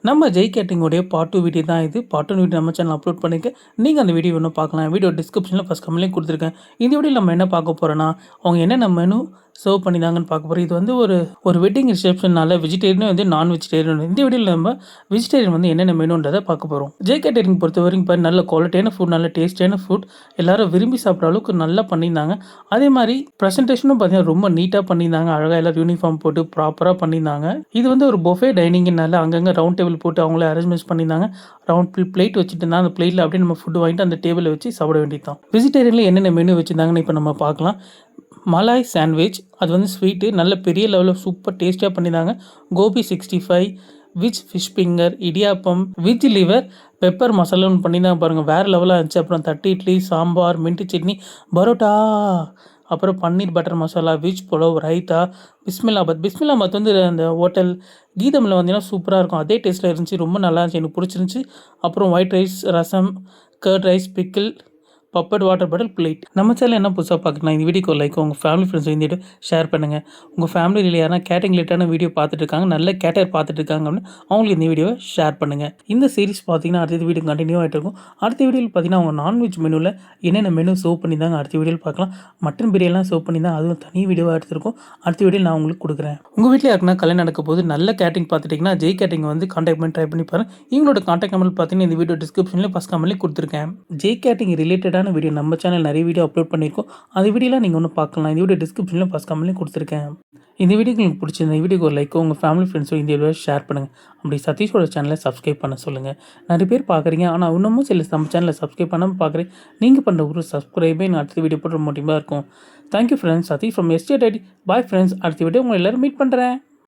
நம்ம Jai கேட்டிங்கோடைய part 2 video தான் இது. பார்ட் 1 வீடியோ நம்ம சேனல் அப்லோட் பண்ணியிருக்கேன். நீங்க அந்த வீடியோ இன்னும் பார்க்கலாம். வீடியோ டிஸ்கிரிப்ஷன்ல ஃபர்ஸ்ட் கமெண்ட்லயும் குடுத்துருக்கேன். இந்த வீடியோல நம்ம என்ன பார்க்க போறோம்னா, அவங்க என்னென்ன மெனு சர்வ் பண்ணியிருந்தாங்கன்னு பார்க்க போறோம். இது வந்து ஒரு வெட்டிங் ரிசப்ஷன்னால வெஜிடேரியனும் வந்து நான் வெஜிடேரியன். இந்த வீடியோல நம்ம வெஜிடேரியன் வந்து என்னென்ன மெனுன்றதை பார்க்க போறோம். ஜெய் கேட்டரிங் பொறுத்தவரைக்கும் இப்போ நல்ல குவாலிட்டியான ஃபுட், நல்ல டேஸ்டியான ஃபுட் எல்லாரும் விரும்பி சாப்பிட்ற அளவுக்கு நல்லா பண்ணியிருந்தாங்க. அதே மாதிரி ப்ரெசன்டேஷனும் பார்த்தீங்கன்னா ரொம்ப நீட்டாக பண்ணியிருந்தாங்க. அழகாக எல்லாரும் யூனிஃபார்ம் போட்டு ப்ராப்பராக பண்ணியிருந்தாங்க. இது வந்து ஒரு பொஃபே டைனிங்னால அங்கங்கே ரவுண்ட் டேபிள் போட்டு அவங்களே அரேஞ்ச்மெண்ட்ஸ் பண்ணியிருந்தாங்க. ரவுண்ட் பிளேட் வச்சுட்டு இருந்தால் அந்த பிளேட்டில் அப்படியே நம்ம ஃபுட்டு வாங்கிட்டு அந்த டேபிளில் வச்சு சாப்பிட வேண்டியது தான். வெஜிடேரியனில் என்னென்ன மெனு வச்சுருந்தாங்கன்னு இப்போ நம்ம பார்க்கலாம். மலாய் சாண்ட்விச், அது வந்து ஸ்வீட்டு நல்ல பெரிய லெவலில் சூப்பர் டேஸ்டியாக பண்ணியிருந்தாங்க. கோபி 65, விச் ஃபிஷ் ஃபிங்கர், இடியாப்பம், விச் லிவர், பெப்பர் மசாலான்னு பண்ணியிருந்தாங்க பாருங்கள், வேறு லெவலாக இருந்துச்சு. அப்புறம் தட்டு இட்லி, சாம்பார், மின்ட்டு சட்னி, பரோட்டா, அப்புறம் பன்னீர் பட்டர் மசாலா, வெஜ் புலாவ், ரைத்தா, பிஸ்மில்லாபாத் வந்து அந்த ஹோட்டல் கீதமில் வந்தீங்கன்னா சூப்பராக இருக்கும். அதே டேஸ்ட்டில் இருந்துச்சு, ரொம்ப நல்லா இருந்துச்சு, எனக்கு பிடிச்சிருந்துச்சி. அப்புறம் white rice, rasam, curd rice, pickle, papad, water bottle, plate. நம்ம சேனல் என்ன புதுசாக பார்க்கலாம், இந்த வீடியோக்கு லைக், உங்கள் ஃபேமிலி ஃப்ரெண்ட்ஸ் இந்த வீடியோ ஷேர் பண்ணுங்கள். உங்கள் ஃபேமிலியில் யாரா கேட்டரிங் ரிலேட்டான வீடியோ பார்த்துட்டு இருக்காங்க, நல்ல கேட்டர் பார்த்துட்டு இருக்காங்க அப்படின்னு அவங்களுக்கு இந்த வீடியோவை ஷேர் பண்ணுங்கள். இந்த சீரிஸ் பார்த்தீங்கன்னா அடுத்த வீடியோ கண்டினியூ ஆகிட்டு இருக்கும். அடுத்த வீடியோவில் பார்த்தீங்கன்னா அவங்க நான்வெஜ் மெனுவில் என்னென்ன மெனு சர்வ் பண்ணியிருந்தாங்க அடுத்த வீடியோவில் பார்க்கலாம். மட்டன் பிரியாணிலாம் சர்வ் பண்ணியிருந்தாங்க, அதுவும் தனி வீடியோவாக எடுத்திருக்கும். அடுத்த வீடியோவில் நான் உங்களுக்கு கொடுக்குறேன். உங்கள் வீட்டில் யாருக்குன்னா கல்யாணம் நடக்க போது நல்ல கேட்டரிங் பார்த்துட்டிங்கன்னா ஜெய் கேட்டரிங் வந்து கான்டாக்ட் பண்ணி ட்ரை பண்ணி பாருங்கள். இவங்களோட கான்டாக்ட் நம்பர் பார்த்தீங்கன்னா இந்த வீடியோ டிஸ்கிரிப்ஷனில் ஃபஸ்ட் கமெண்ட்லேயே கொடுத்துருக்கேன். ஜெய் கேட்டரிங் ரிலேட்டடான வீடியோ நம்ம சேனல் நிறைய வீடியோ அப்லோட் பண்ணியிருக்கோம். அந்த வீடியோலாம் நீங்கள் ஒன்று பார்க்கலாம். இந்த வீடியோ டிஸ்கிரிப்ஷனில் ஃபஸ்ட் கமெண்ட்லேயும் கொடுத்துருக்கேன். இந்த வீடியோக்கு உங்களுக்கு பிடிச்சிருந்த இந்த வீடியோக்கு ஒரு லைக்கோ உங்கள் ஃபேமிலி ஃப்ரெண்ட்ஸோ இந்த வீடியோ ஷேர் பண்ணுங்கள். அப்படி சதீஷோட சேனலை சப்ஸ்கிரைப் பண்ண சொல்லுங்கள். நிறைய பேர் பார்க்குறீங்க, ஆனால் இன்னமும் சில நம்ம சேனலில் சப்ஸ்கிரைப் பண்ணாமல் பார்க்குறேன். நீங்கள் பண்ணுற ஒரு சப்ஸ்கிரைபே நான் அடுத்த வீடியோ போட்டு மோட்டிவாக இருக்கும். Thank you friends. Satish from estate IT. Bye friends. அடுத்த வீடியோ உங்களை எல்லோரும் மீட் பண்ணுறேன்.